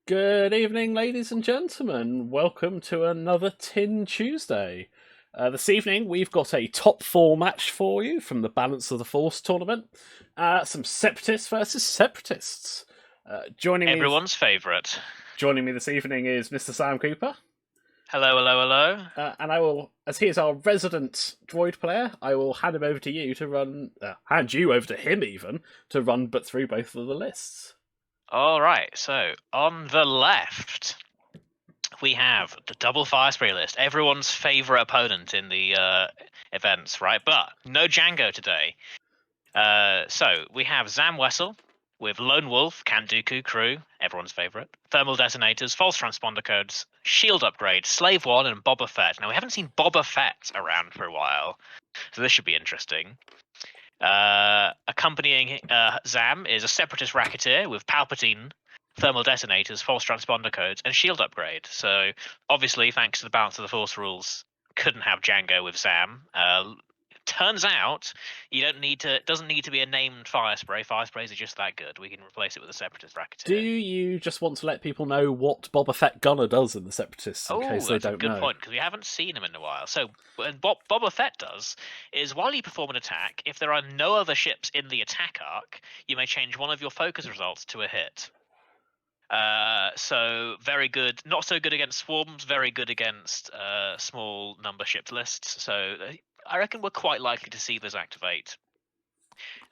Good evening, ladies and gentlemen. Welcome to another Tin Tuesday. This evening, we've got a top four match for you from the Balance of the Force tournament. Some Separatists versus Separatists. Joining me, Everyone's favourite. joining me this evening is Mr. Sam Cooper, Hello, hello, hello. and I will, as he is our resident droid player, I will hand him over to you to run. Hand you over to him even to run, but through both of the lists. All right, so on the left, we have the double fire spray list. Everyone's favourite opponent in the events, right? But no Django today. So we have Zam Wessel with Lone Wolf, Count Dooku crew, everyone's favourite. Thermal detonators, false transponder codes, shield upgrade, Slave One, and Boba Fett. Now we haven't seen Boba Fett around for a while, so this should be interesting. Accompanying Zam is a separatist racketeer with Palpatine, thermal detonators, false transponder codes, and shield upgrade. So obviously, thanks to the balance of the Force rules, couldn't have Django with Zam. Turns out you don't need to. It doesn't need to be a named fire spray. Fire sprays are just that good. We can replace it with a separatist racketeer. Do you just want to let people know what Boba Fett Gunner does in the Separatists in case Oh, they that's a don't good know? point because we haven't seen him in a while. So, what Boba Fett does is while you perform an attack, if there are no other ships in the attack arc, you may change one of your focus results to a hit. So very good. Not so good against swarms. Very good against small number ship lists. So I reckon we're quite likely to see this activate.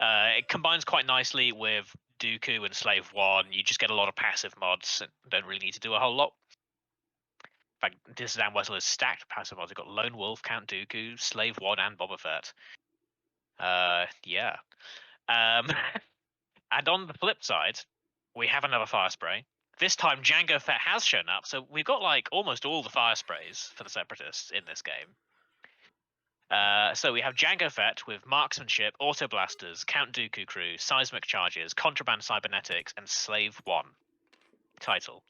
It combines quite nicely with Dooku and Slave One. You just get a lot of passive mods and don't really need to do a whole lot. In fact, this Zam Wessel is stacked passive mods. You've got Lone Wolf, Count Dooku, Slave One, and Boba Fett. Yeah. And on the flip side, we have another fire spray. This time, Django Fett has shown up, so we've got like almost all the fire sprays for the Separatists in this game. So we have Django Fett with marksmanship, auto blasters, Count Dooku crew, seismic charges, contraband cybernetics, and Slave One title.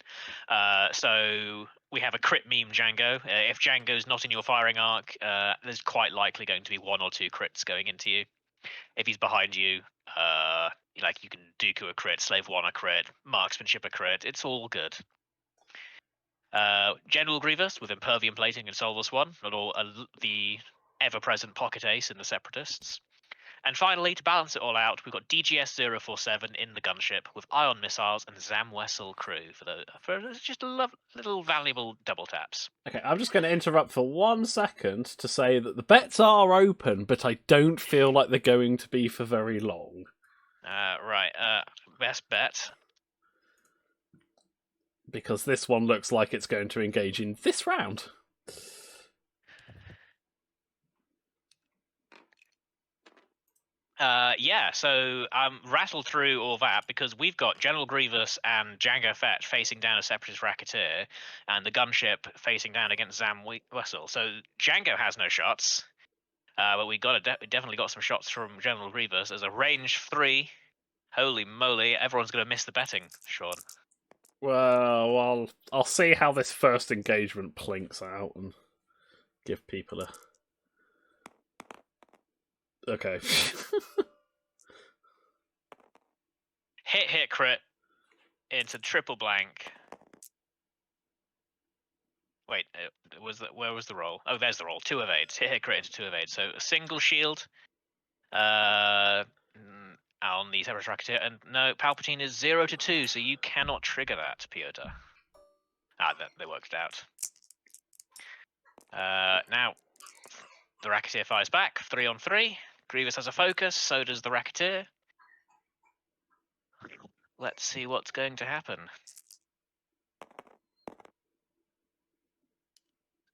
So we have a crit meme Django. If Django's not in your firing arc, there's quite likely going to be one or two crits going into you. If he's behind you, like you can Dooku a crit, Slave One a crit, marksmanship a crit. It's all good. General Grievous with Impervium plating and Soulless One, not all the ever-present pocket ace in the Separatists. And finally, to balance it all out, we've got DGS 047 in the gunship with ion missiles and Zam Wessel crew for just little valuable double taps. Okay, I'm just going to interrupt for 1 second to say that the bets are open, but I don't feel like they're going to be for very long. Right, best bet. Because this one looks like it's going to engage in this round. Yeah, so rattle through all that because we've got General Grievous and Django Fett facing down a Separatist Racketeer, and the gunship facing down against Zam Wessel. So Django has no shots, but we definitely got some shots from General Grievous as a range 3. Holy moly, everyone's going to miss the betting, Sean. Well, I'll see how this first engagement plinks out and give people a. Okay. Hit, crit into triple blank. Wait, where was the roll? Oh, there's the roll. 2 evades. Hit, crit into 2 evades. So a single shield. On the Separatist Racketeer, and no, Palpatine is 0 to 2, so you cannot trigger that, Piotr. They worked it out. Now, the Racketeer fires back, 3 on 3. Grievous has a focus, so does the Racketeer. Let's see what's going to happen.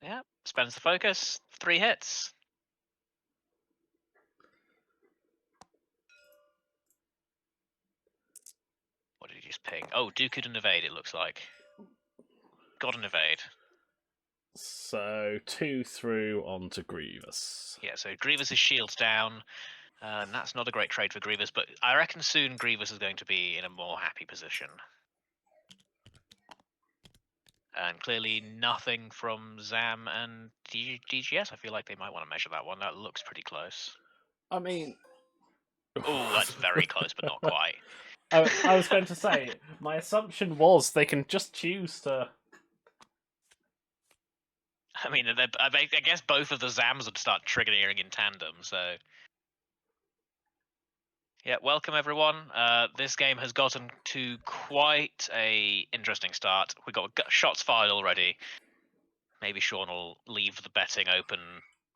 Yeah, spends the focus, 3 hits. What did he just ping? Oh, Dooku didn't evade, it looks like. Got an evade. So 2 through onto Grievous. Yeah, so Grievous' shield's down. And that's not a great trade for Grievous, but I reckon soon Grievous is going to be in a more happy position. And clearly nothing from Zam and DGS. I feel like they might want to measure that one. That looks pretty close. I mean. Oh, that's very close, but not quite. I was going to say, my assumption was they can just choose to. I mean, I guess both of the Zams would start triggering in tandem, so. Yeah, welcome everyone. This game has gotten to quite a interesting start. We got shots fired already. Maybe Sean will leave the betting open.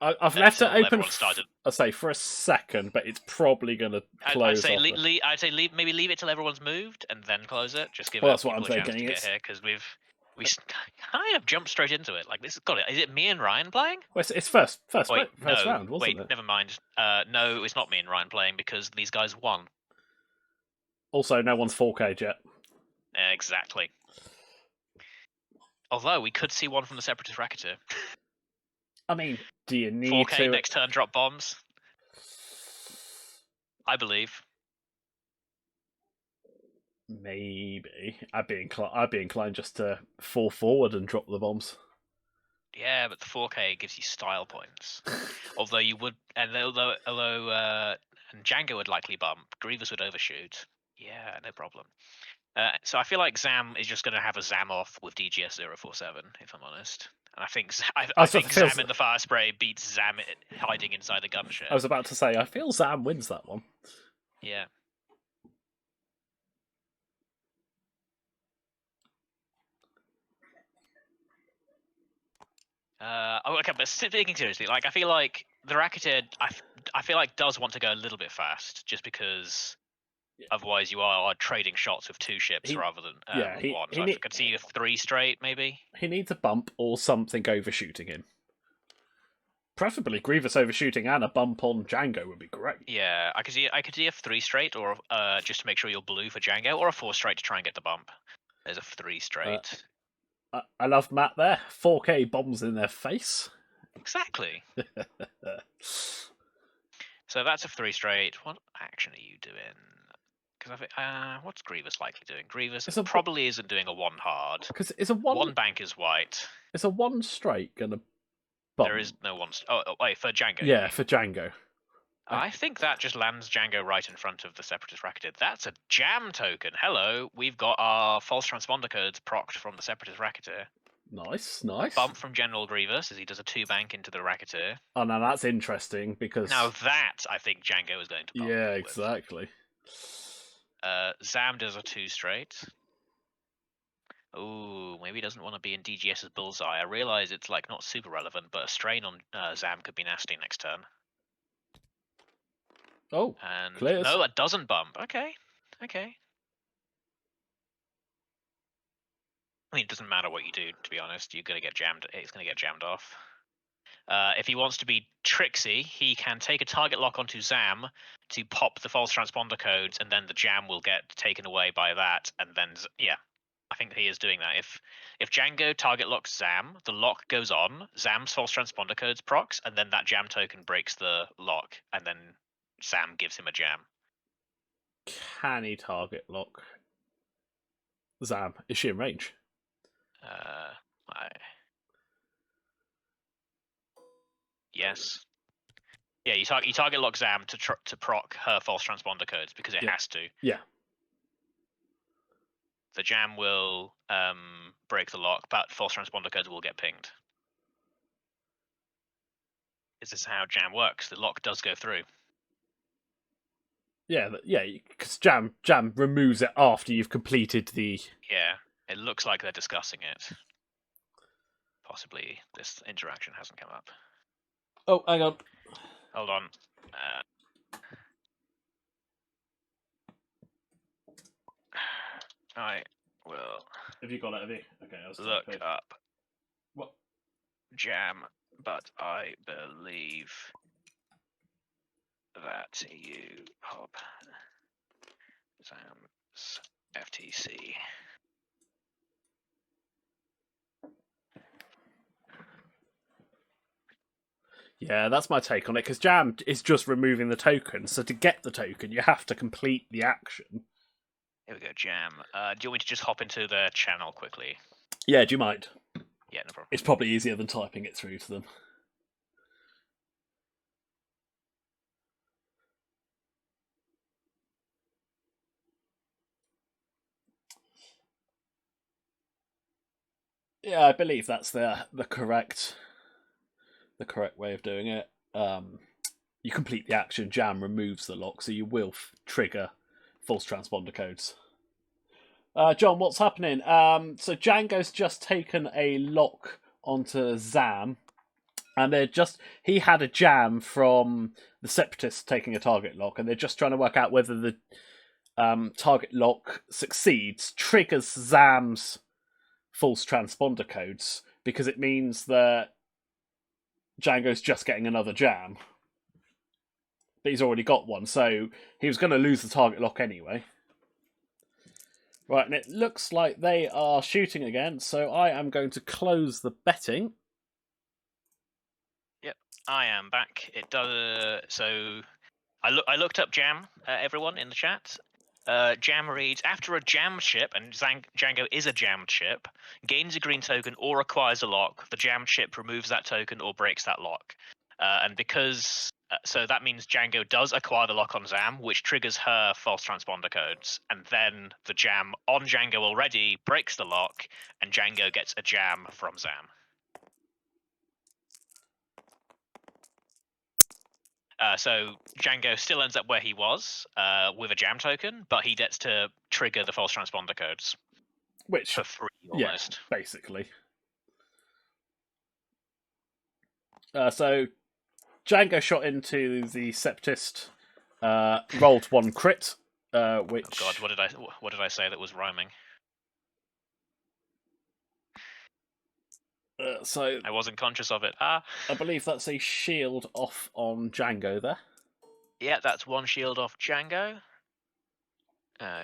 I've left it open. Everyone started. I say for a second, but it's probably going to close. I'd say maybe leave it till everyone's moved and then close it. Just give that's what people I'm a chance thinking. to get here because we kind of jumped straight into it. Like this got it. Is it me and Ryan playing? Well, it's first Wait, round, wasn't it? Never mind. No, it's not me and Ryan playing because these guys won. Also, no one's 4K yet. Exactly. Although we could see one from the Separatist Racketeer. I mean, do you need 4K to? next turn drop bombs? I believe. Maybe. I'd be inclined just to fall forward and drop the bombs. Yeah, but the 4K gives you style points. Although you would, and although and Django would likely bump, Grievous would overshoot. Yeah, no problem. So I feel like Zam is just going to have a Zam off with DGS 047, if I'm honest. And I think I think Zam in the fire spray beats Zam hiding inside the gun shed. I was about to say, I feel Zam wins that one. Yeah. Okay, but speaking seriously, like I feel like the Racketeer, I feel like does want to go a little bit fast, just because otherwise you are trading shots with two ships rather than one. So I could see 3 straight, maybe. He needs a bump or something overshooting him. Preferably Grievous overshooting and a bump on Django would be great. Yeah, I could see a 3 straight, or just to make sure you're blue for Django, or a 4 straight to try and get the bump. There's a 3 straight. I love Matt there. 4K bombs in their face. Exactly. So that's a 3 straight. What action are you doing? Because what's Grievous likely doing? Grievous probably isn't doing a 1 hard. Because it's a 1 bank is white. It's a 1 straight gonna bump. There is no 1. Oh wait, for Django. Yeah, for Django. I think that just lands Django right in front of the Separatist Racketeer. That's a jam token. Hello, we've got our false transponder codes procced from the Separatist Racketeer. Nice. Bump from General Grievous as he does a 2 bank into the Racketeer. Oh, now that's interesting because now that I think Django is going to bump. Yeah, exactly. Zam does a 2 straight. Ooh, maybe he doesn't want to be in DGS's bullseye. I realise it's like not super relevant, but a strain on Zam could be nasty next turn. Oh, and clears. No, that doesn't bump. Okay. I mean, it doesn't matter what you do, to be honest. You're gonna get jammed. It's gonna get jammed off. If he wants to be tricksy, he can take a target lock onto Zam to pop the false transponder codes, and then the jam will get taken away by that. And then, yeah, I think he is doing that. If Django target locks Zam, the lock goes on. Zam's false transponder codes procs, and then that jam token breaks the lock, and then Zam gives him a jam. Can he target lock Zam? Is she in range? Yes. Yeah, you target lock Zam to proc her false transponder codes because it has to. Yeah. The jam will break the lock, but false transponder codes will get pinged. This is how jam works. The lock does go through. Yeah, because jam removes it after you've completed the. Yeah, it looks like they're discussing it. Possibly this interaction hasn't come up. Oh, hang on. Hold on. I will. Have you got it, have you? Okay, I was look up. What? Jam, but I believe that you pop Zam's FTC. Yeah, that's my take on it, because jam is just removing the token, so to get the token, you have to complete the action. Here we go, jam. Do you want me to just hop into the channel quickly? Yeah, do you mind? Yeah, no problem. It's probably easier than typing it through to them. Yeah, I believe that's the correct way of doing it. You complete the action, jam removes the lock, so you will trigger false transponder codes. John, what's happening? So Django's just taken a lock onto Zam, and he had a jam from the Separatists taking a target lock, and they're just trying to work out whether the target lock succeeds, triggers Zam's false transponder codes, because it means that Django's just getting another jam. But he's already got one, so he was going to lose the target lock anyway. Right, and it looks like they are shooting again, so I am going to close the betting. Yep, I am back. It does. So I looked up jam. Everyone in the chat. Jam reads, after a jammed ship, and Django is a jammed ship, gains a green token or acquires a lock, the jammed ship removes that token or breaks that lock. And because, so that means Django does acquire the lock on Zam, which triggers her false transponder codes, and then the jam on Django already breaks the lock, and Django gets a jam from Zam. So Django still ends up where he was with a jam token, but he gets to trigger the false transponder codes. Which, for free, almost. Yeah, basically. So Django shot into the Separatist, rolled one crit, which... Oh God, what did I say that was rhyming? So I wasn't conscious of it. I believe that's a shield off on Django there. Yeah, that's one shield off Django.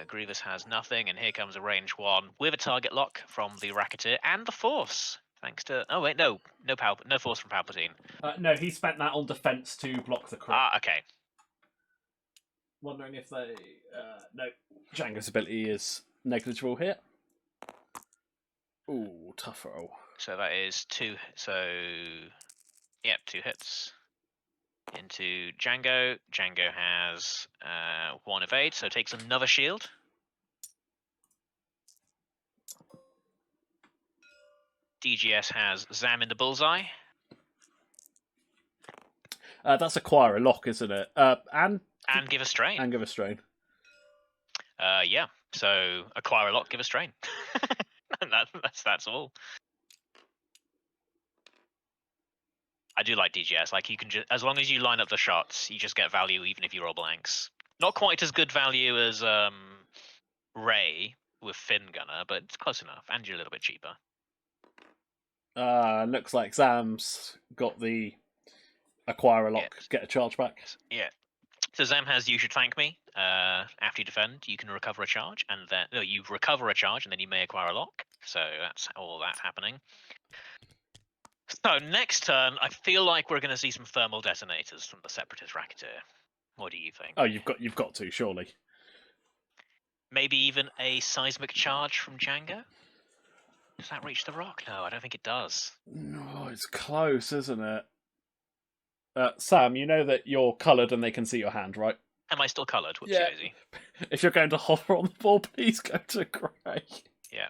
Grievous has nothing, and here comes a range one with a target lock from the Racketeer and the Force. Thanks to no Force from Palpatine. No, he spent that on defense to block the crit. Okay. Wondering if they no, Django's ability is negligible here. Ooh, tough roll. So that is two. So yep, 2 hits into Django. Django has 1 evade, so takes another shield. DGS has Zam in the bullseye. That's acquire a lock, isn't it? And give a strain. And give a strain. Yeah. So acquire a lock, give a strain. that's all. I do like DGS. Like, you can just, as long as you line up the shots, you just get value even if you roll blanks. Not quite as good value as Ray with Fin Gunner, but it's close enough, and you're a little bit cheaper. Looks like Zam's got the acquire a lock, get a charge back. Yeah. So Zam has you should thank me. After you defend, you can recover a charge, and then you recover a charge, and then you may acquire a lock. So that's all that happening. So next turn, I feel like we're going to see some thermal detonators from the Separatist Racketeer. What do you think? Oh, you've got to, surely. Maybe even a seismic charge from Django? Does that reach the rock? No, I don't think it does. No, it's close, isn't it? Sam, you know that you're coloured and they can see your hand, right? Am I still coloured? Whoopsie daisy. If you're going to hover on the ball, please go to grey. Yeah.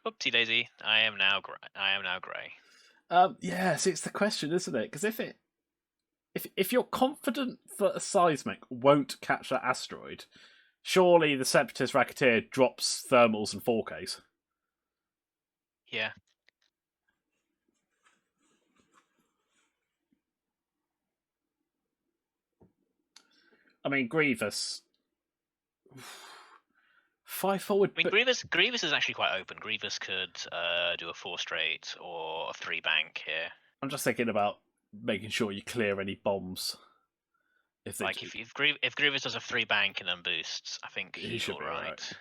Whoopsie daisy. I am now grey. Yes, it's the question, isn't it? Because if you're confident that a seismic won't catch that asteroid, surely the Separatist Racketeer drops thermals and 4Ks. Yeah. I mean, Grievous. 5 forward. I mean, Grievous is actually quite open. Grievous could do a 4 straight or a 3 bank here. I'm just thinking about making sure you clear any bombs. If Grievous does a 3 bank and then boosts, I think he should be right.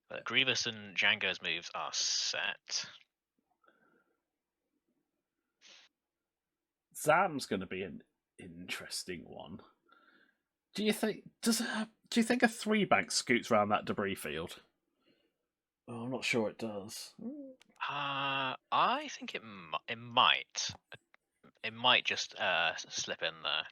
But Grievous and Django's moves are set. Zam's going to be an interesting one. Do you think a 3 bank scoots around that debris field? Oh, I'm not sure it does. I think it might. It might just slip in there.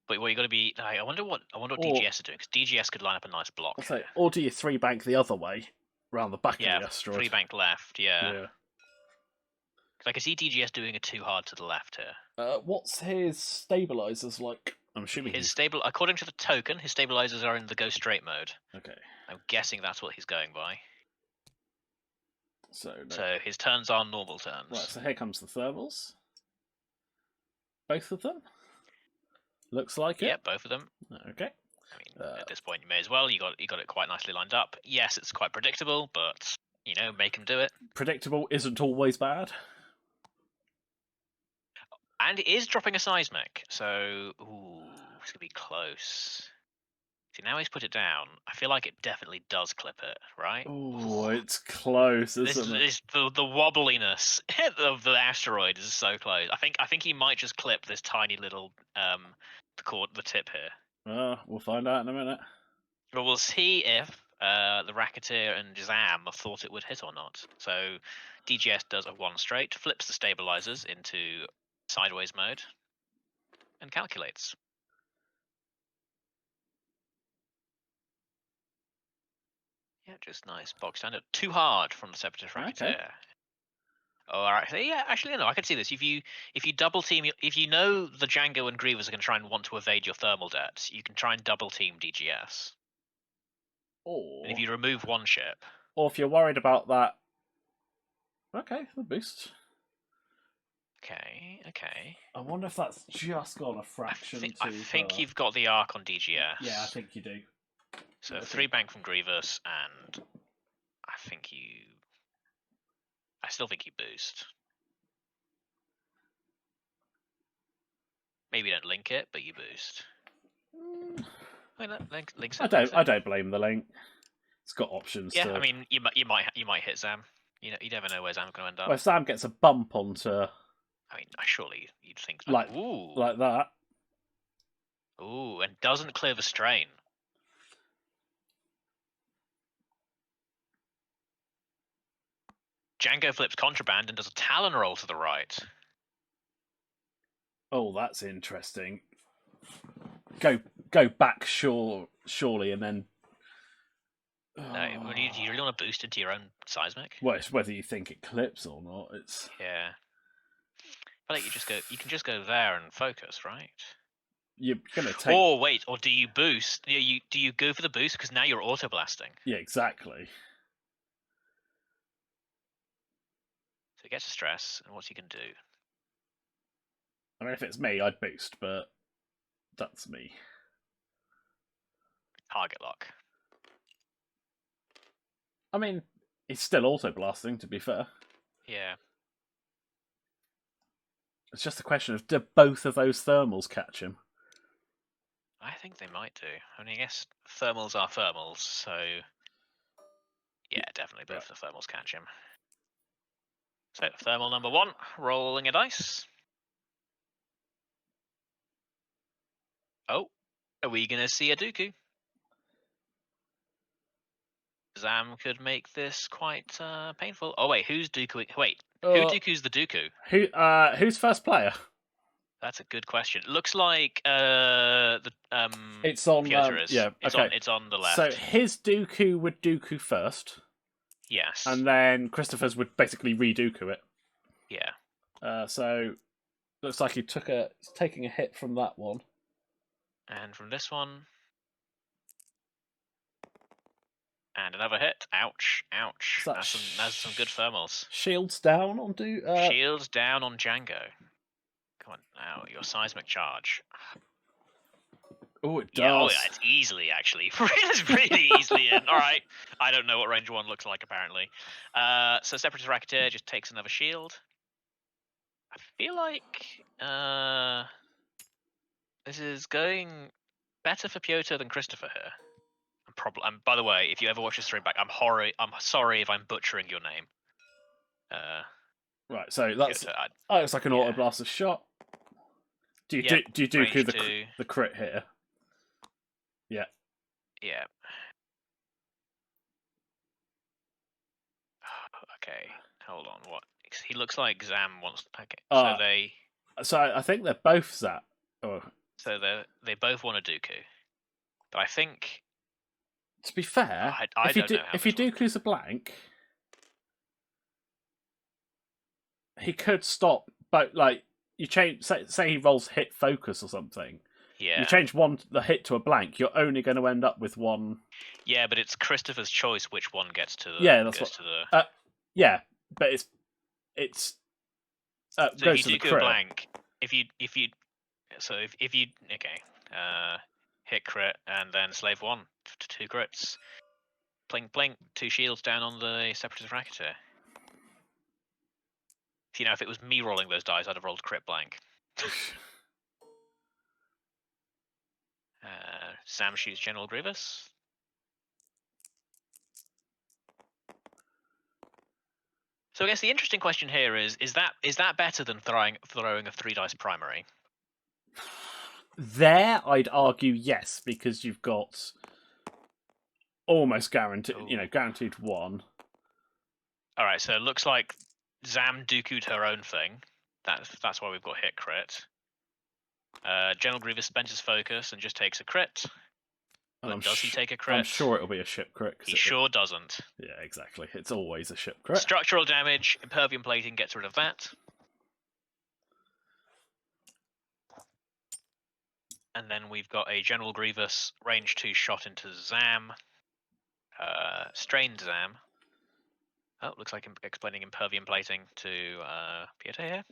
But what you got to be, I wonder what Or- DGS are doing, because DGS could line up a nice block So, here. or do you 3-bank the other way, round the back Yeah, of the asteroid? 3-bank left. Yeah. Yeah. Because I can see DGS doing a too hard to the left here. What's his stabilizers like? I'm assuming His he's stable, according to the token, his stabilizers are in the go straight mode. okay. I'm guessing that's what he's going by. So, no. So his turns are normal turns. Right, so here comes the thermals. Both of them. Looks like it. Yeah, both of them. Okay. I mean, at this point, you may as well. You got it quite nicely lined up. Yes, it's quite predictable, but make him do it. Predictable isn't always bad. And it is dropping a seismic, so it's gonna be close. See, now he's put it down. I feel like it definitely does clip it, right? Oh, it's close, isn't it? The wobbliness of the asteroid is so close. I think he might just clip this tiny little the tip here. We'll find out in a minute. Well, we'll see if the Racketeer and Zam thought it would hit or not. So DGS does a 1 straight, flips the stabilizers into sideways mode, and calculates. Yeah, just nice box standard. Too hard from the Separatist Racketeer. Okay. Oh, all right. Yeah, actually, no, I can see this. If you double team, if you know the Django and Grievous are going to try and want to evade your thermal debt, you can try and double team DGS. And if you remove one ship, or if you're worried about that, okay, the boost. Okay. I wonder if that's just gone a fraction I think far. you've got the arc on DGS. Yeah, I think you do. So 3-bank from Grievous, and I still think you boost. Maybe you don't link it, but you boost. Wait, no, links it. I don't blame the link. It's got options. Yeah, I mean, you might hit Zam. You never know where Zam's going to end up. Well, if Sam gets a bump onto. I mean, surely you'd think like that. Ooh, and doesn't clear the strain. Django flips contraband and does a Talon roll to the right. Oh, that's interesting. Go back, surely, and then. No, do you really want to boost into your own seismic? Well, it's whether you think it clips or not. It's yeah. I think you can just go there and focus, right? You're gonna take. Oh wait, or do you boost? Do you go for the boost because now you're auto blasting? Yeah, exactly. So he gets a stress, and what's he can do? I mean, if it's me, I'd boost, but that's me. Target lock. I mean, he's still auto blasting. To be fair. Yeah. It's just a question of, do both of those thermals catch him? I think they might do. I mean, I guess thermals are thermals, so yeah, definitely both the thermals catch him. So thermal number 1, rolling a dice. Oh, are we gonna see a Dooku? Zam could make this quite painful. Oh wait, who's Dooku? Wait, who Dooku's the Dooku? Who's first player? That's a good question. Looks like it's on Piotr is. Yeah, okay. It's on the left. So his Dooku would Dooku first. Yes. And then Christopher's would basically re-Dooku it. Yeah. So looks like he's taking a hit from that one. And from this one. And another hit. Ouch. That's some good thermals. Shields down on Shields down on Django. Come on now, your seismic charge. Oh, it does. Yeah, oh yeah, it's easily actually. It's really easily in. All right. I don't know what range 1 looks like apparently. So Separatist Racketeer just takes another shield. I feel like this is going better for Piotr than Christopher here. By the way, if you ever watch this stream back, I'm sorry if I'm butchering your name. Right, so that's it's like an auto blaster shot. Do you Dooku the crit here? Yeah. Yeah. Okay, hold on. What? He looks like Zam wants. Okay, So I think they're both Zam. Oh, So they both want a Dooku. But I think... To be fair, I if you don't do, know how if you this works. Dooku's a blank, he could stop. But like you change, say he rolls hit focus or something. You Yeah. change the hit to a blank. You're only going to end up with one. Yeah, but it's Christopher's choice which one gets to the... Yeah, that's what. Yeah, but it's So if goes you to the Dooku a crit. blank, if you okay, hit crit and then slave 1 to 2 crits. Plink plink, 2 shields down on the Separatist Racketeer. You know, if it was me rolling those dice, I'd have rolled crit blank. Sam shoots General Grievous. So I guess the interesting question here is that better than throwing a 3 dice primary? There, I'd argue yes, because you've got almost guaranteed, guaranteed one. All right, so it looks like Zam Dooku'd her own thing. That's why we've got hit crit. General Grievous spends his focus and just takes a crit. But does he take a crit? I'm sure it'll be a ship crit. He sure doesn't. Yeah, exactly. It's always a ship crit. Structural damage, impervium plating gets rid of that. And then we've got a General Grievous range 2 shot into Zam. Strained Zam. Oh, looks like I'm explaining impervium plating to Piotr here.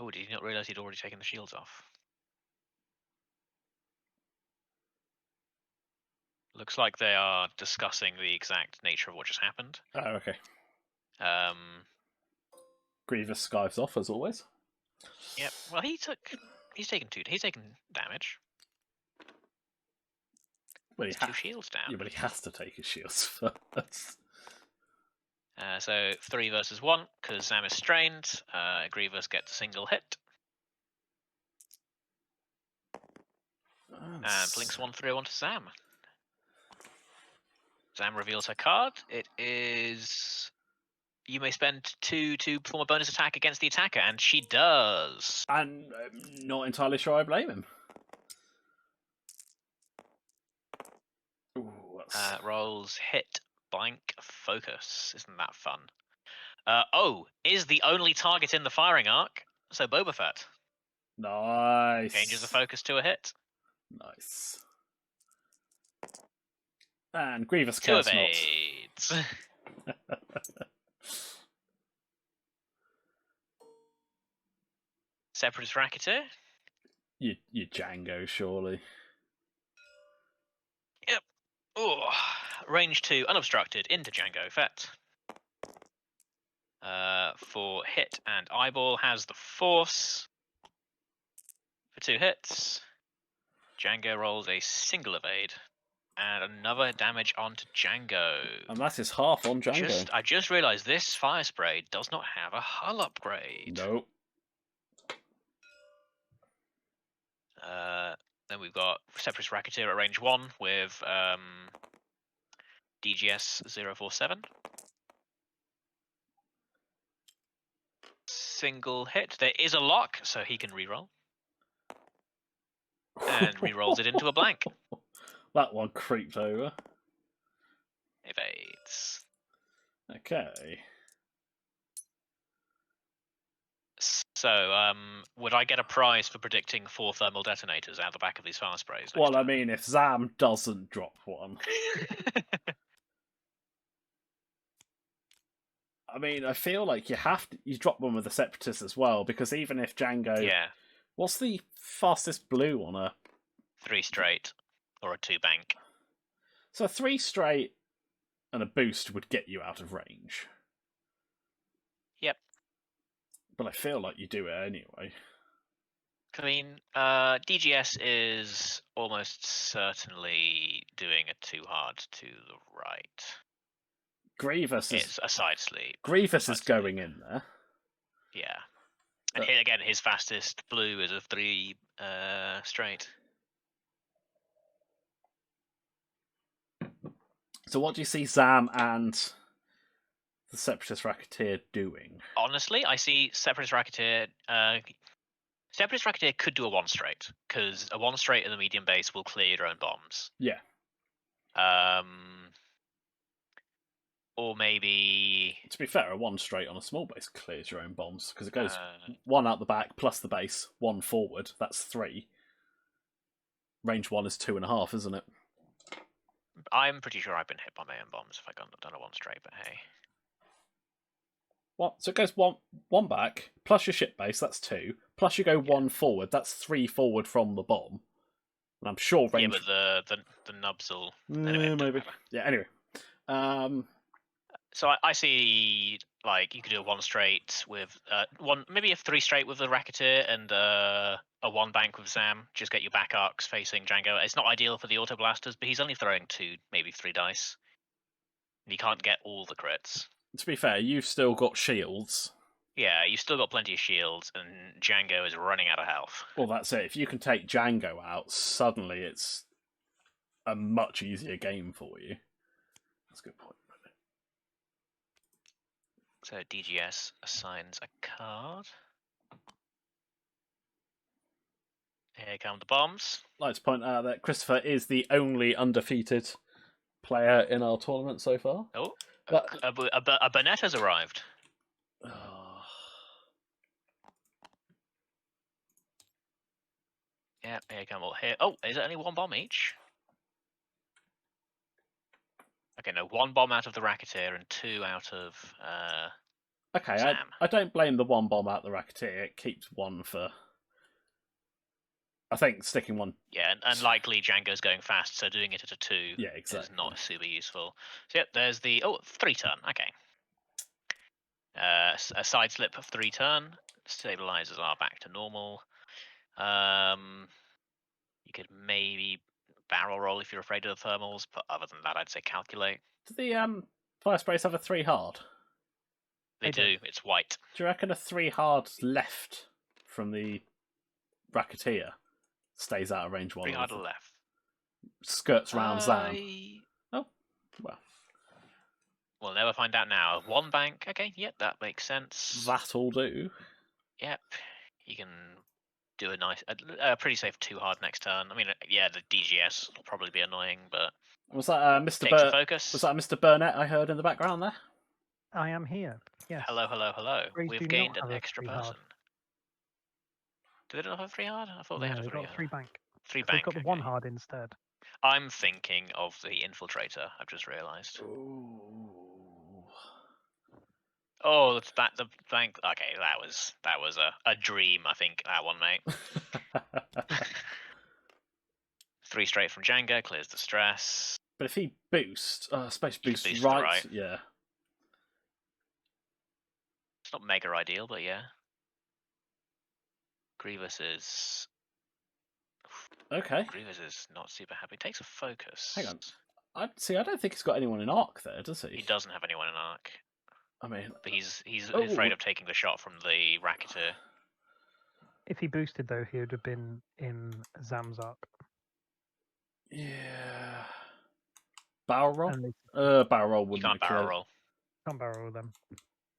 Oh, did he not realise he'd already taken the shields off? Looks like they are discussing the exact nature of what just happened. Oh, okay. Grievous skives off as always. Yep. Well, he's taken damage. Well, He's 2 shields down. Yeah, but he has to take his shields first. So 3 versus 1 because Zam is strained. Grievous gets a single hit. And blinks 1 through onto Zam. Zam reveals her card. It is... You may spend 2 to perform a bonus attack against the attacker, and she does. And I'm not entirely sure I blame him. Ooh, Rolls hit, blank, focus. Isn't that fun? Is the only target in the firing arc, so Boba Fett. Nice. Changes the focus to a hit. Nice. And Grievous 2 cares evades. Separatist Racketeer. You Django, surely. Yep. Oh, range 2, unobstructed, into Django Fett. For hit and eyeball has the force. For 2 hits, Django rolls a single evade. And another damage onto Django. And that is half on Django. I just realised this fire spray does not have a hull upgrade. Nope. Then we've got Separatist Racketeer at range 1 with DGS 047. Single hit. There is a lock, so he can reroll. And rerolls it into a blank. That one creeped over. Evades. Okay. So, would I get a prize for predicting 4 thermal detonators out the back of these fire sprays? Well, I mean, if Zam doesn't drop one. I mean, I feel like you drop one with the Separatists as well, because even if Django... Yeah. What's the fastest blue on a... 3 straight, or a 2 bank. So 3 straight and a boost would get you out of range. Yep. But I feel like you do it anyway. I mean, DGS is almost certainly doing a 2 hard to the right. Grievous is... It's a side sleep. Grievous is going in there. Yeah. And again, his fastest blue is a 3 straight. So what do you see Zam and the Separatist Racketeer doing? Honestly, I see Separatist Racketeer. Separatist Racketeer could do a 1 straight, because a 1 straight in the medium base will clear your own bombs. Yeah. Or maybe... To be fair, a 1 straight on a small base clears your own bombs, because it goes 1 out the back plus the base, 1 forward, that's 3. Range 1 is 2.5, isn't it? I'm pretty sure I've been hit by my own bombs if I've done a 1 straight, but hey. What? So it goes one back, plus your ship base, that's 2, plus you go 1 forward, that's 3 forward from the bomb. And I'm sure range... Yeah, but the nubs will... Anyway, maybe. Yeah, anyway. So I see, like, you could do a 1 straight with... maybe a 3 straight with the Racketeer and a 1 bank with Zam. Just get your back arcs facing Django. It's not ideal for the Auto Blasters, but he's only throwing 2, maybe 3 dice. And he can't get all the crits. To be fair, you've still got shields. Yeah, you've still got plenty of shields, and Django is running out of health. Well, that's it. If you can take Django out, suddenly it's a much easier game for you. That's a good point. So DGS assigns a card. Here come the bombs. I'd like to point out that Christopher is the only undefeated player in our tournament so far. Oh, a Burnett has arrived. Yeah, here come all here. Oh, is it only 1 bomb each? Okay, no, 1 bomb out of the Racketeer and 2 out of okay, Zam. I don't blame the 1 bomb out the Racketeer. It keeps 1 for... I think sticking 1... Yeah, and likely Django's going fast, so doing it at a 2 exactly. is not super useful. So yeah, there's the... Oh, 3 turn, okay. A side slip of 3 turn. Stabilizers are back to normal. You could maybe barrel roll if you're afraid of the thermals, but other than that, I'd say calculate. Do the fire sprays have a 3 hard? They do. It's white. Do you reckon a 3 hard left from the Racketeer stays out of range 1? 3 hard left. Skirts round Zam. Oh, well. We'll never find out now. 1 bank. Okay, yep, that makes sense. That'll do. Yep. You can do a nice, pretty safe 2 hard next turn. I mean, yeah, the DGS will probably be annoying, but was that Mr. Focus. Was that Mr. Burnett I heard in the background there? I am here. Yes. Hello, hello, hello. Rays We've do gained not an have a extra 3 person. hard. Do they not have a 3 hard? I thought No, they had a they've 3 got hard. 3 bank. 3 They've bank. got the 1 hard instead. I'm thinking of the Infiltrator. I've just realised. Oh, that's that the bank. Okay, that was a dream. I think that one, mate. 3 straight from Django clears the stress. But if he boosts, space boost right. Yeah. It's not mega ideal, but yeah. Grievous is okay. Grievous is not super happy. Takes a focus. Hang on. I don't think he's got anyone in arc there, does he? He doesn't have anyone in arc. I mean, but he's afraid of taking the shot from the Racketeer. If he boosted though, he would have been in Zam's arc. Yeah. Barrel roll? And barrel roll wouldn't. You can't barrel roll. Can't barrel roll them.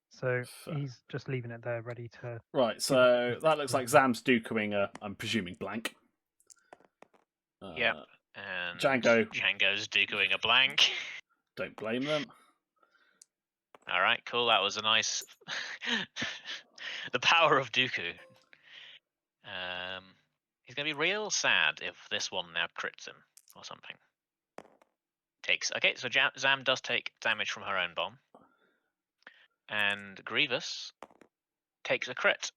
So he's just leaving it there, ready to. Right. So that looks like Zam's Dookuing a, I'm presuming, blank. Yep. And Django's Dookuing a blank. Don't blame them. All right, cool. That was a nice. The power of Dooku. He's gonna be real sad if this one now crits him or something. Okay, so Zam does take damage from her own bomb, and Grievous takes a crit.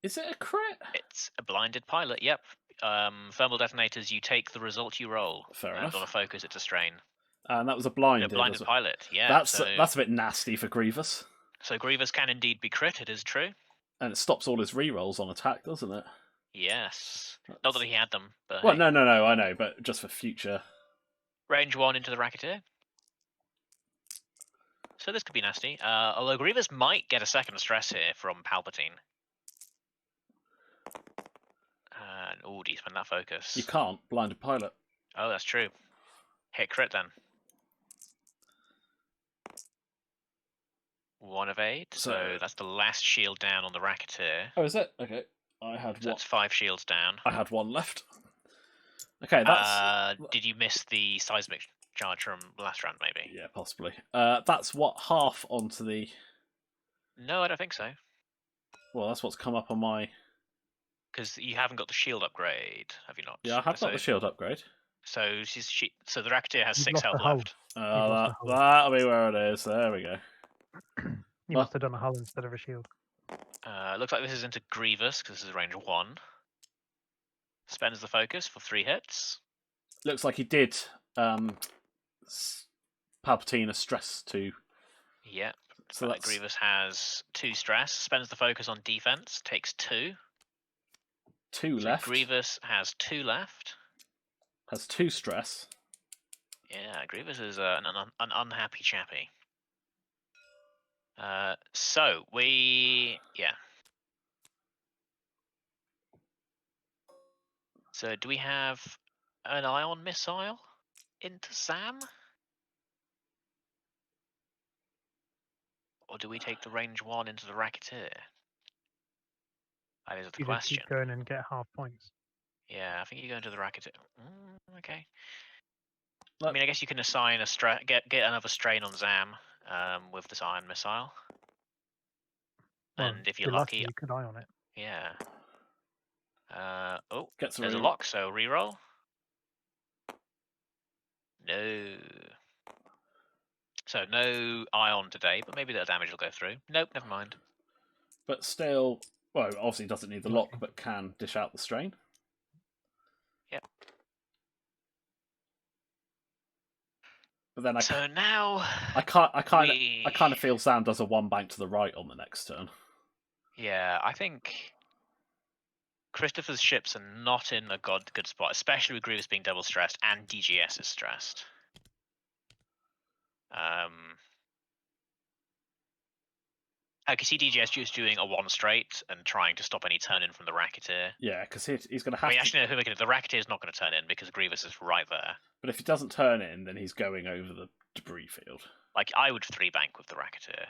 Is it a crit? It's a blinded pilot. Yep. Thermal detonators. You take the result you roll. Fair enough. On a focus, it's a strain. And that was a blinded. A blinded pilot. Yeah. That's a bit nasty for Grievous. So Grievous can indeed be crit. It is true. And it stops all his rerolls on attack, doesn't it? Yes. Not that he had them, but well, no, I know, but just for future. Range 1 into the Racketeer. So this could be nasty. Although Grievous might get a second stress here from Palpatine. Oh, do you spend that focus? You can't blinded pilot. Oh, that's true. Hit crit then. 1 of 8, so that's the last shield down on the Racketeer. Oh, is it? Okay. I had So one. that's 5 shields down. I had one left. Okay, that's. Did you miss the seismic charge from last round, maybe? Yeah, possibly. That's what, half onto the. No, I don't think so. Well, that's what's come up on my. Because you haven't got the shield upgrade, have you not? Yeah, I have got the shield upgrade. So so the Racketeer has You've 6 lost health the hull. left. That'll be where it is. There we go. You must have done a hull instead of a shield. Looks like this is into Grievous because this is range 1. Spends the focus for 3 hits. Looks like he did Palpatine a stress too. Yep. So Grievous has 2 stress, spends the focus on defense, takes 2. 2 So left. Grievous has 2 left. Has 2 stress. Yeah, Grievous is an unhappy chappy. So do we have an ion missile into Sam? Or do we take the range 1 into the Racketeer? That is the You just question. keep going and get half points. Yeah, I think you go into the Racketeer. Okay. I mean, I guess you can assign a get another strain on Zam with this ion missile. Well, And if you're lucky, lucky, you could eye on it. yeah. Gets there's a lock, so reroll. No. So no ion today, but maybe that damage will go through. Nope, never mind. But still, well, obviously doesn't need the lock, but can dish out the strain. Yep. But then I kind of feel Sam does a 1 bank to the right on the next turn. Yeah, I think Christopher's ships are not in a good spot, especially with Grievous being double stressed and DGS is stressed. I can see DGS just doing a 1 straight and trying to stop any turn in from the Racketeer. Yeah, because he's going to have. I mean, actually, no, the Racketeer is not going to turn in because Grievous is right there. But if he doesn't turn in, then he's going over the debris field. Like, I would 3 bank with the Racketeer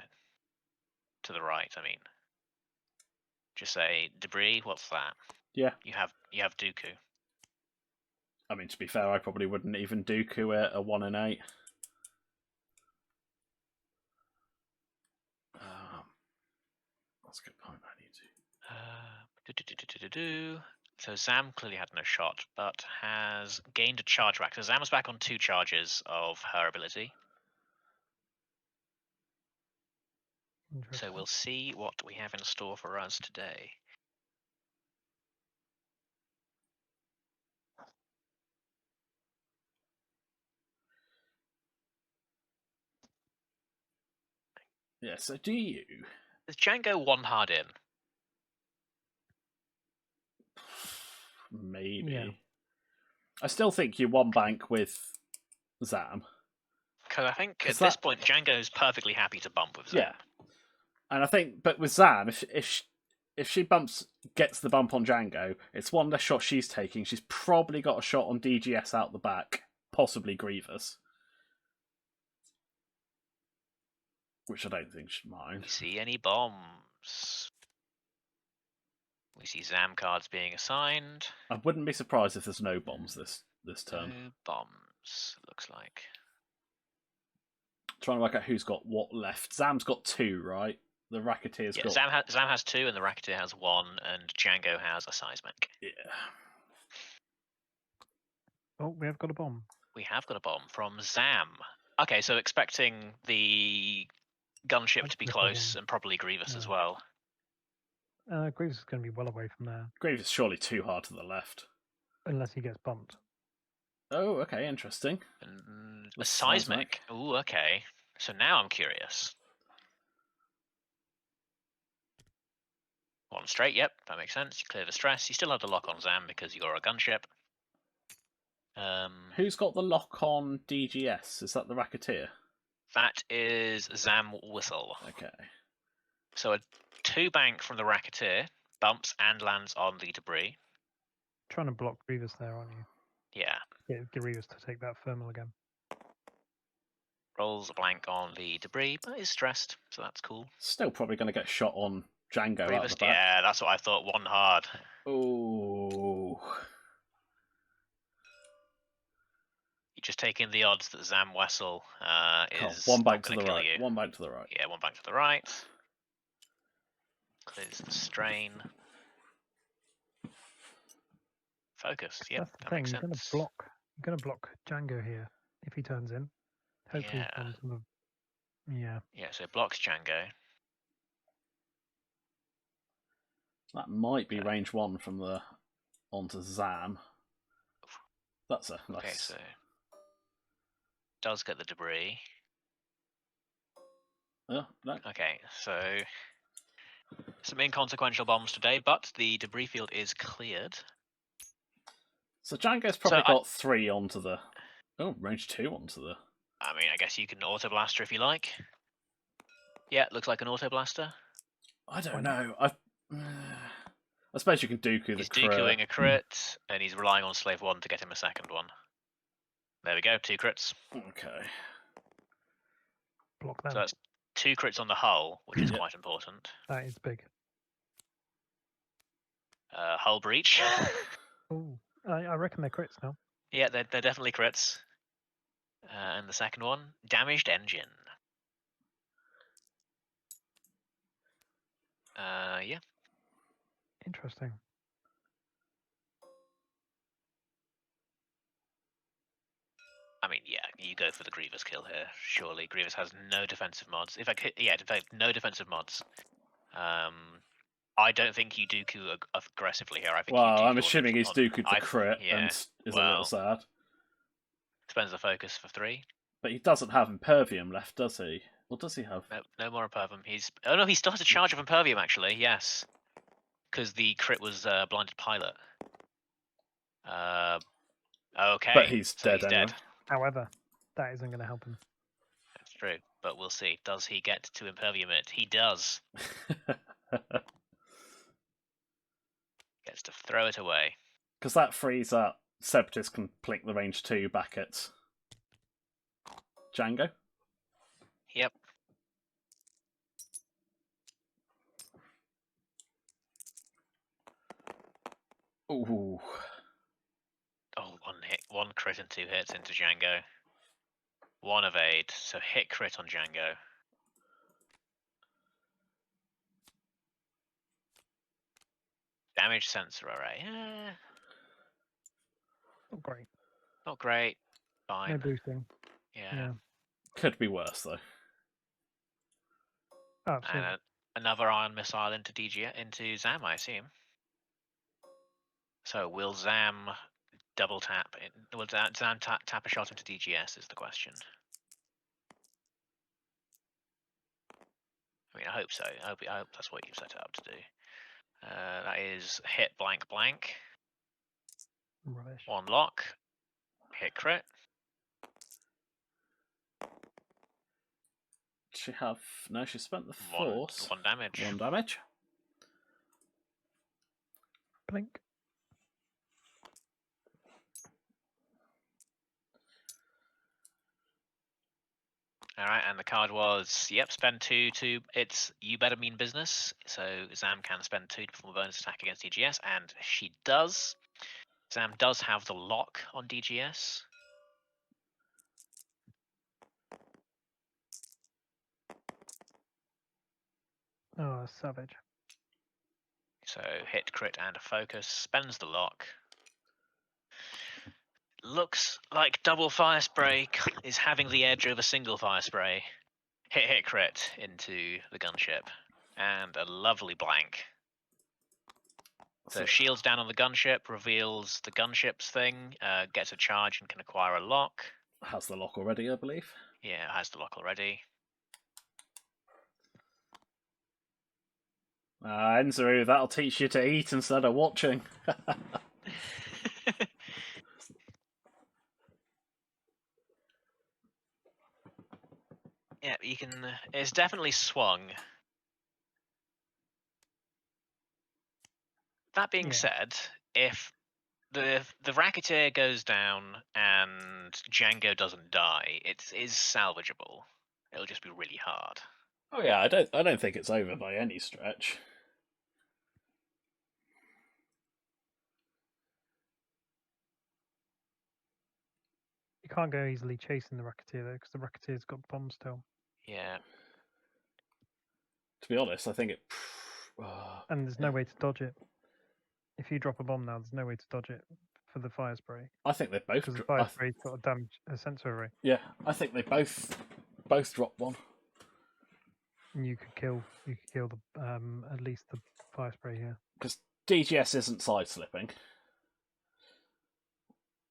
to the right. I mean, just say debris. What's that? Yeah, you have Dooku. I mean, to be fair, I probably wouldn't even Dooku a 1 in 8. That's a good point. I need to. So Zam clearly had no shot, but has gained a charge back. So Zam's back on 2 charges of her ability. So we'll see what we have in store for us today. Yeah, so do you? Does Django 1 hard in? Maybe. Yeah. I still think you 1 bank with Zam. Because I think at this point, Django's perfectly happy to bump with Zam. Yeah. And I think, but with Zam, if she gets the bump on Django, it's 1 less shot she's taking. She's probably got a shot on DGS out the back, possibly Grievous. Which I don't think she'd mind. We see any bombs? We see Zam cards being assigned. I wouldn't be surprised if there's no bombs this turn. No bombs, looks like. Trying to work out who's got what left. Zam's got 2, right? The Racketeer's got... Zam has 2 and the Racketeer has 1 and Django has a seismic. Yeah. Oh, we have got a bomb. We have got a bomb from Zam. Okay, so expecting the gunship to be close and probably Grievous as well. Grievous is going to be well away from there. Grievous is surely too hard to the left. Unless he gets bumped. Oh, okay, interesting. And a seismic. Ooh, okay. So now I'm curious. 1 straight, yep, that makes sense. You clear the stress. You still have the lock on Zam because you're a gunship. Who's got the lock on DGS? Is that the Racketeer? That is Zam Whistle. Okay. So a 2 bank from the Racketeer bumps and lands on the debris. Trying to block Grievous there, aren't you? Yeah. Get Grievous to take that thermal again. Rolls a blank on the debris, but is stressed, so that's cool. Still probably going to get shot on Django out Grievous, the back. yeah, that's what I thought. One hard. Oh. You're just taking the odds that Zam Wessel is one not bank to going the to kill right. you. One bank to the right. Yeah, one bank to the right. Clears the strain. Focus. Yep, That's the that thing. makes You're going to sense. block. You're going to block Django here if he turns in. Hopefully Yeah. from some of. Yeah. Yeah, so it blocks Django. That might be range 1 from the onto Zam. That's a nice. Okay, so does get the debris. No. Okay, so some inconsequential bombs today, but the debris field is cleared. So Django's probably got 3 onto the. Oh, range 2 onto the. I mean, I guess you can auto blaster if you like. Yeah, looks like an auto blaster. I don't know. I suppose you can Dooku the He's crit. Dookuing a crit, and he's relying on Slave 1 to get him a second one. There we go, 2 crits. Okay. Block them. So that's 2 crits on the hull, which is quite important. That is big. Hull breach. Oh, I reckon they're crits now. Yeah, they're definitely crits. And the second one, damaged engine. Yeah. Interesting. I mean, yeah, you go for the Grievous kill here. Surely Grievous has no defensive mods. In fact, no defensive mods. I don't think you Dooku aggressively here. I think Well, you Dooku I'm assuming he's Dooku'd the crit yeah, and is a little sad. Spends the focus for 3. But he doesn't have Impervium left, does he? Or does he have? No more Impervium. Oh no, he still has a charge of Impervium actually. Yes, because the crit was blinded pilot. Okay. But he's dead anyway. However, that isn't going to help him. That's true, but we'll see. Does he get to Impervium it? He does. Gets to throw it away. Because that frees up. Separatist can plink the range 2 back at Django. Yep. Ooh. Oh, 1 hit, 1 crit and 2 hits into Django. 1 evade, so hit crit on Django. Damage sensor array. Not great. Not great. Fine. No boosting. Yeah. Could be worse though. Absolutely. And another ion missile into into Zam, I assume. So will Zam double tap? Will Zam tap a shot into DGS? Is the question. I mean, I hope so. I hope that's what you've set it up to do. That is hit blank blank. Rubbish. 1 lock. Hit crit. She have no. She spent the force. 1 damage. 1 damage. Blink. Alright, and the card was, yep, spend 2 to, it's you better mean business. So Zam can spend 2 to perform a bonus attack against DGS, and she does. Zam does have the lock on DGS. Oh, savage. So hit, crit, and a focus. Spends the lock. Looks like double fire spray is having the edge over single fire spray. Hit, crit into the gunship. And a lovely blank. So shields down on the gunship, reveals the gunship's thing, gets a charge and can acquire a lock. Has the lock already, I believe. Yeah, it has the lock already. Enzaru, that'll teach you to eat instead of watching. Yeah, you can. It's definitely swung. That being said, if the Racketeer goes down and Django doesn't die, it is salvageable. It'll just be really hard. Oh yeah, I don't think it's over by any stretch. You can't go easily chasing the Racketeer though, because the Racketeer's got bombs still. Yeah. To be honest, I think it. And there's no way to dodge it. If you drop a bomb now, there's no way to dodge it for the fire spray. I think they both. Because the fire spray's got a sensor array. Yeah, I think they both drop one. And you could kill the at least the fire spray here. Because DGS isn't side slipping,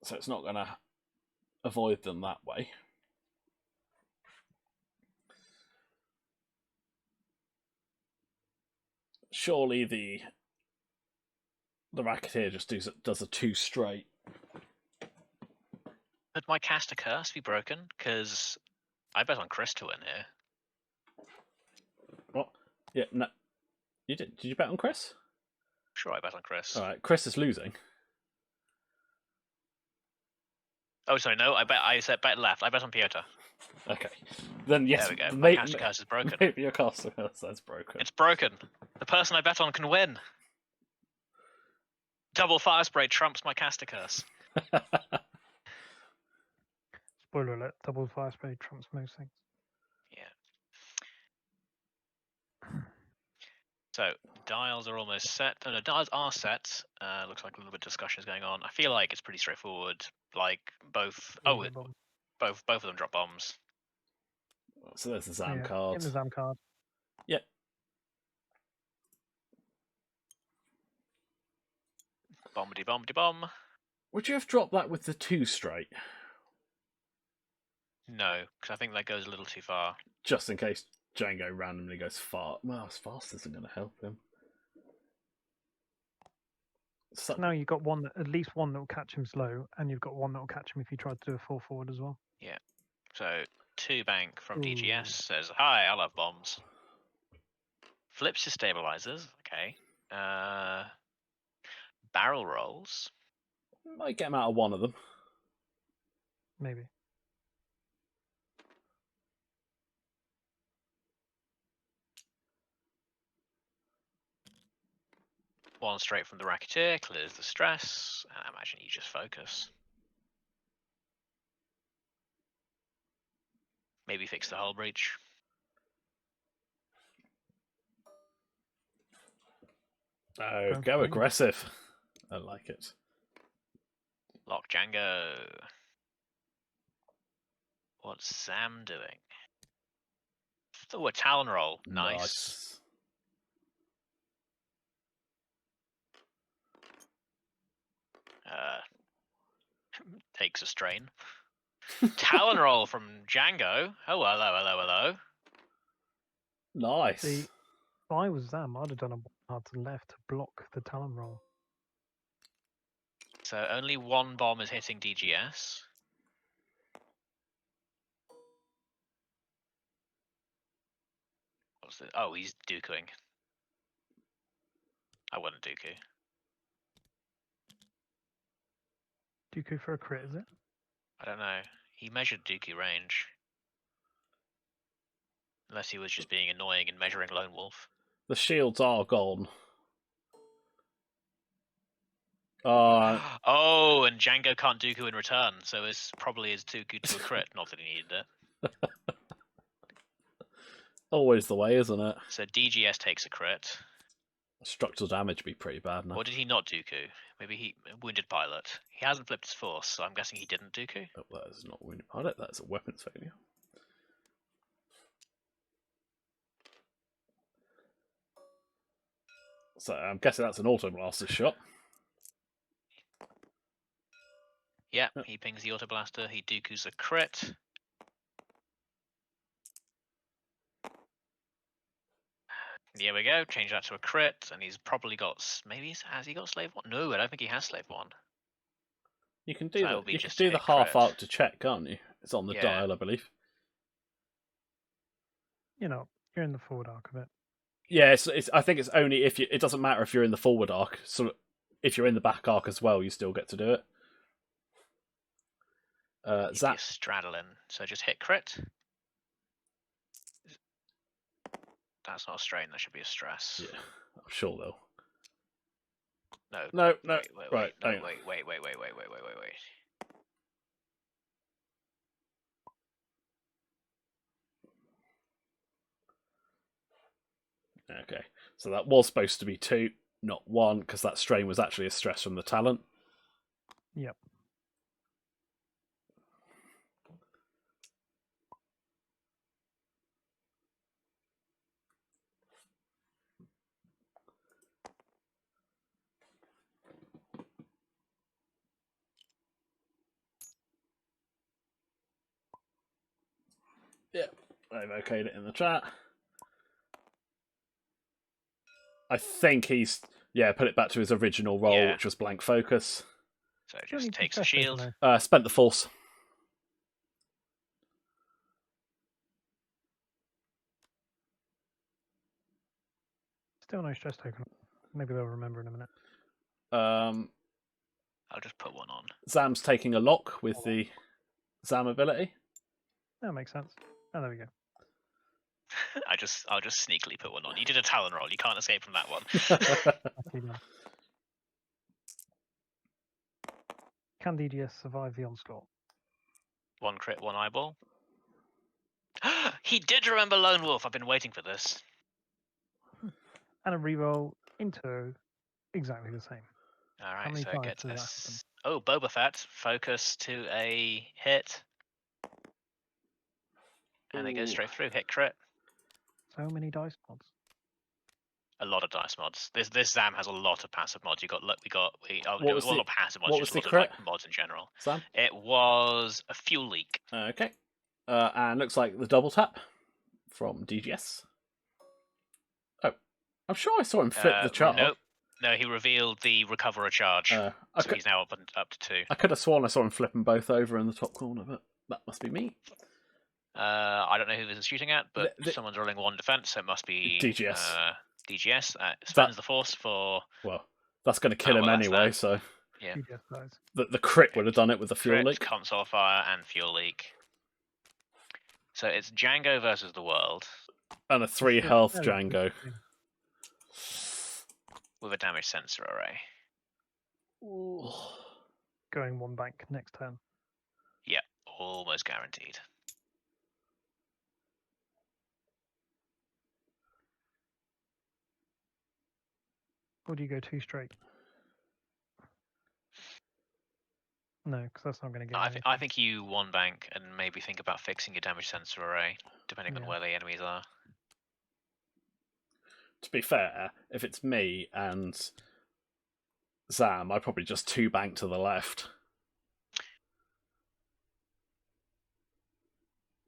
so it's not going to avoid them that way. Surely the Racketeer just does a 2 straight. Could my caster curse be broken? Because I bet on Chris to win here. What? Yeah, no. You did you bet on Chris? Sure, I bet on Chris. Alright, Chris is losing. Oh, sorry, no, I said bet left. I bet on Piotr. Okay. Then yes, there we go. My caster curse is broken. Maybe your caster curse is broken. It's broken. The person I bet on can win. Double fire spray trumps my caster curse. Spoiler alert, double fire spray trumps most things. Yeah. So, dials are almost set. No, dials are set. Looks like a little bit of discussion is going on. I feel like it's pretty straightforward. Like, both... both of them drop bombs. So there's the Zam card. In the Zam card. Yep. Bombity-bomb. Would you have dropped that with the 2 straight? No, because I think that goes a little too far. Just in case Django randomly goes far. Well, as fast isn't going to help him. So now you've got at least one that will catch him slow, and you've got one that will catch him if you try to do a full forward as well. Yeah. So 2 bank from DGS says, "Hi, I love bombs." Flips to stabilizers. Okay. Barrel rolls. Might get him out of one of them. Maybe. One straight from the Racketeer, clears the stress. I imagine you just focus. Maybe fix the hull breach. Oh, go aggressive. I like it. Lock Django. What's Sam doing? Oh, a Talon roll. Nice. Takes a strain. Talon roll from Django. Oh, hello. Nice. See, if I was Zam, I'd have done a hard to left to block the Talon roll. So only one bomb is hitting DGS. What's the? Oh, he's Dookuing. I wouldn't Dooku. Dooku for a crit, is it? I don't know. He measured Dooku range. Unless he was just being annoying and measuring Lone Wolf. The shields are gone. Oh, and Django can't Dooku in return, so it's probably his Dooku to a crit, not that he needed it. Always the way, isn't it? So DGS takes a crit. Structural damage would be pretty bad now. Or did he not Dooku? Maybe he wounded pilot. He hasn't flipped his force, so I'm guessing he didn't Dooku. Oh, that is not wounded pilot. That's a weapons failure. So I'm guessing that's an auto blaster shot. Yeah, he pings the auto blaster. He Dooku's a crit. There we go. Change that to a crit, and he's probably got. Has he got slave one? No, I don't think he has slave one. You can do the half arc to check, can't you? It's on the dial, I believe. You know, you're in the forward arc of it. Yeah, I think it's only if you. It doesn't matter if you're in the forward arc. So if you're in the back arc as well, you still get to do it. You'd be straddling, so just hit crit. That's not a strain. That should be a stress. Yeah, I'm sure they'll. No. No. Wait. Right. No, hang on. wait. Okay, so that was supposed to be 2, not 1, because that strain was actually a stress from the talent. Yep. Yeah, I've okayed it in the chat. I think he's put it back to his original role, Yeah. which was blank focus. So Still need just to takes a stress taken, shield. though. Spent the force. Still no stress token. Maybe they'll remember in a minute. I'll just put one on. Zam's taking a lock with the Zam ability. That makes sense. Oh, there we go. I'll just sneakily put one on. You did a talon roll. You can't escape from that one. Lucky them. Can DGS survive the onslaught? 1 crit, 1 eyeball. He did remember Lone Wolf. I've been waiting for this. And a reroll into exactly the same. All right, many so it times gets does that us. Oh, Boba Fett focus to a hit, and it goes straight through. Hit crit. So many dice mods. A lot of dice mods. This Zam has a lot of passive mods. We What was well, the- not passive mods, what just was a the lot of crit? like mods in general. Zam? It was a fuel leak. Okay. And looks like the double tap from DGS. Oh, I'm sure I saw him flip the chart. Nope. No, he revealed the recover a charge. So he's now up to 2. I could have sworn I saw him flip them both over in the top corner, but that must be me. I don't know who this is shooting at, but someone's rolling 1 defense, so it must be DGS. DGS. Spends the force for. Well, that's going to kill him anyway, so. Yeah. The crit would have done it with the fuel Crit, leak. console fire, and fuel leak. So it's Django versus the world. And a 3 health Django. With a damage sensor array. Ooh. Going 1 bank next turn. Yeah, almost guaranteed. Or do you go 2 straight? No, because that's not going to get. I think you 1 bank and maybe think about fixing your damage sensor array, depending on where the enemies are. To be fair, if it's me and Zam, I'd probably just 2 bank to the left.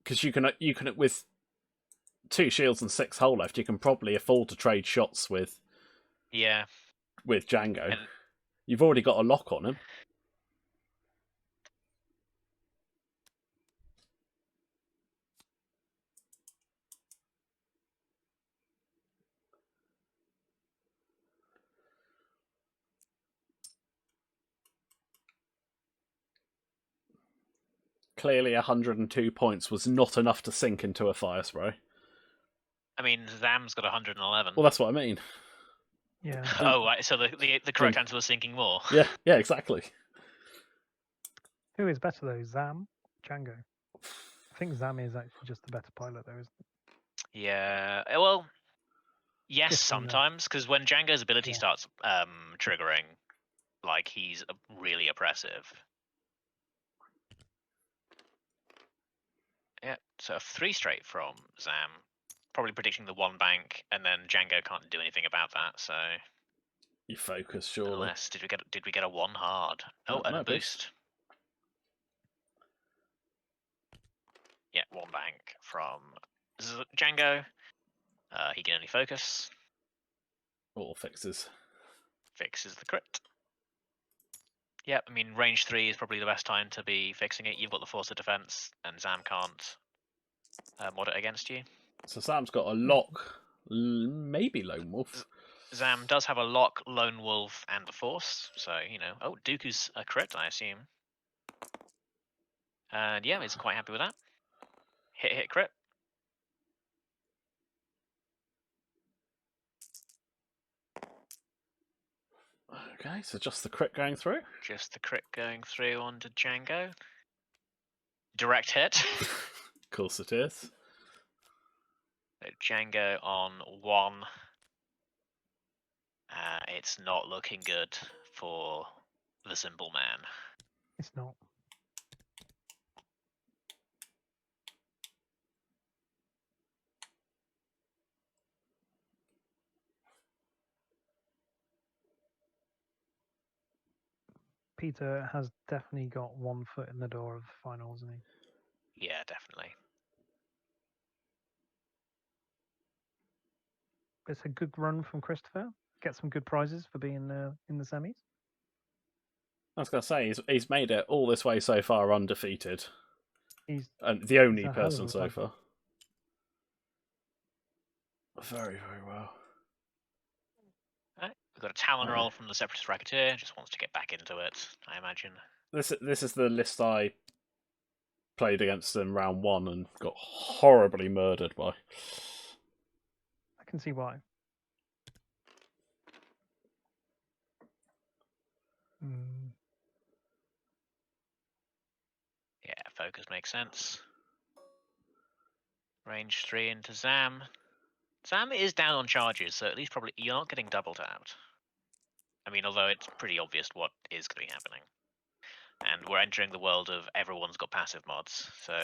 Because you can with 2 shields and 6 hull left, you can probably afford to trade shots with Django. And you've already got a lock on him. Clearly 102 points was not enough to sink into a fire spray. I mean, Zam's got 111. Well, that's what I mean. Yeah. Oh, right. So the correct answer was sinking more. Yeah, exactly. Who is better though, Zam, Django? I think Zam is actually just the better pilot though, isn't it? Yeah. Well, yes, sometimes, because when Django's ability starts triggering, like, he's really oppressive. Yeah, so a 3 straight from Zam. Probably predicting the 1 bank, and then Django can't do anything about that, so... You focus, surely. Unless, did we get a 1 hard? Oh, and a boost. Yeah, 1 bank from Django. He can only focus. Or fixes. Fixes the crit. Yeah, I mean, range 3 is probably the best time to be fixing it. You've got the force of defense, and Zam can't mod it against you. So Sam's got a lock, maybe Lone Wolf. Zam does have a lock, Lone Wolf, and the Force, so, you know... Oh, Dooku's a crit, I assume. And yeah, he's quite happy with that. Hit, crit. Okay, so just the crit going through. Just the crit going through onto Django. Direct hit. Of course it is. So Django on 1. It's not looking good for the Simple Man. It's not. Peter has definitely got 1 foot in the door of the final, hasn't he? Yeah, definitely. It's a good run from Christopher. Get some good prizes for being in the semis. I was going to say, he's made it all this way so far undefeated. He's And the only a hell of person a so run. far. Very, very well. Right. We've got a Talon roll from the Separatist Racketeer. Just wants to get back into it, I imagine. This is the list I played against in round 1 and got horribly murdered by. I can see why. Yeah, focus makes sense. Range 3 into Zam. Zam is down on charges, so at least probably you're not getting doubled out. I mean, although it's pretty obvious what is going to be happening. And we're entering the world of everyone's got passive mods. So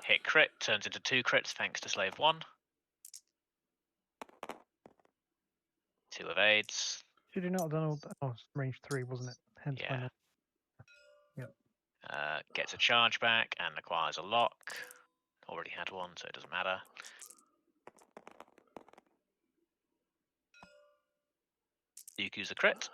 hit crit turns into 2 crits thanks to Slave 1. 2 evades. Should you not have done all that? Oh, it's range 3, wasn't it? Hence Yeah. why not. Yep. Gets a charge back and acquires a lock. Already had one, so it doesn't matter. Dooku's a crit.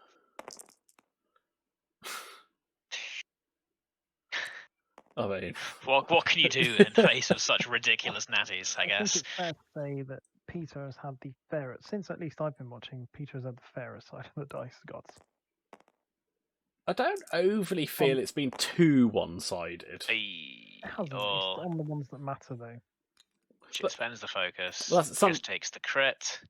I mean, What can you do in the face of such ridiculous natties, I I think guess? it's fair to say that Peter has had the fairest, since at least I've been watching, Peter has had the fairest side of the dice gods. I don't overly feel it's been too one-sided. It hasn't. It's on the ones that matter, though. Spends the focus, Well, just takes the crit,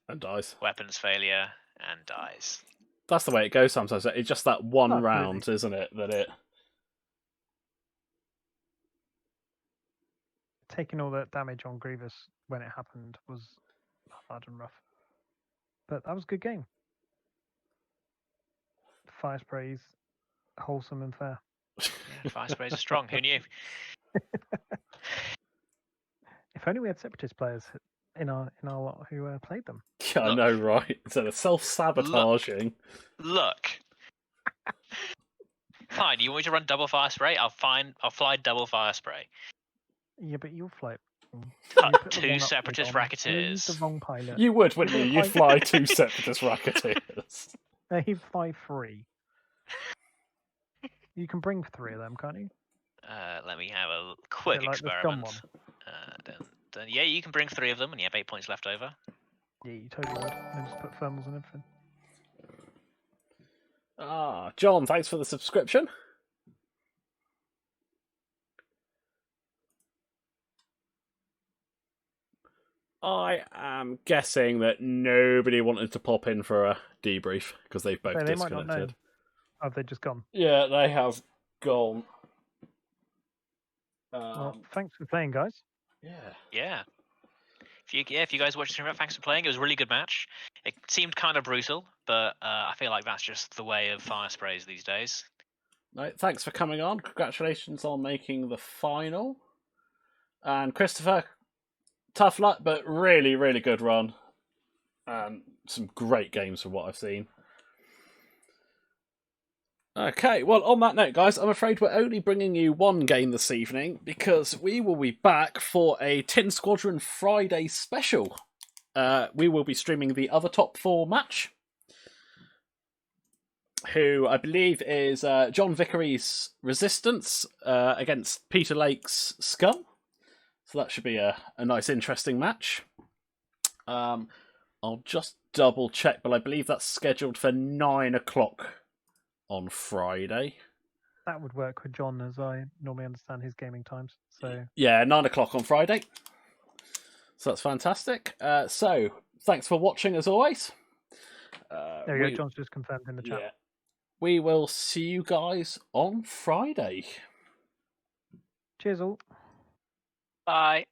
and dies. weapons failure, and dies. That's the way it goes sometimes. It's just that one Absolutely. round, isn't it? That it. Taking all that damage on Grievous when it happened was hard and rough. But that was a good game. Fire sprays, wholesome and fair. Yeah, fire sprays are strong. Who knew? If only we had Separatist players in our lot who played them. Yeah, I know, right? Instead of self-sabotaging. Look. Fine, you want me to run double fire spray? I'll fly double fire spray. Yeah, but you'll fly. Two Separatist Racketeers. The wrong pilot. You would, wouldn't you? You'd fly 2 Separatist Racketeers. He'd fly 3. You can bring 3 of them, can't you? Let me have a quick like the experiment. one. Then yeah, you can bring 3 of them, and you have 8 points left over. Yeah, you totally would. And then just put thermals and everything. John, thanks for the subscription. I am guessing that nobody wanted to pop in for a debrief because they've both They might not know. disconnected. Have they just gone? Yeah, they have gone. Well, thanks for playing, guys. Yeah. If you guys watched the stream, thanks for playing. It was a really good match. It seemed kind of brutal, but I feel like that's just the way of fire sprays these days. No, thanks for coming on. Congratulations on making the final. And Christopher, tough luck, but really, really good run. Some great games from what I've seen. Okay, well, on that note, guys, I'm afraid we're only bringing you one game this evening because we will be back for a Tin Squadron Friday special. We will be streaming the other top 4 match, who I believe is John Vickery's Resistance against Peter Lake's Scum. So that should be a nice, interesting match. I'll just double check, but I believe that's scheduled for 9 o'clock on Friday. That would work with John, as I normally understand his gaming times. So Yeah, 9 o'clock on Friday. So that's fantastic. So thanks for watching as always. there you go. John's just confirmed in the chat. Yeah, we will see you guys on Friday. Cheers all. Bye.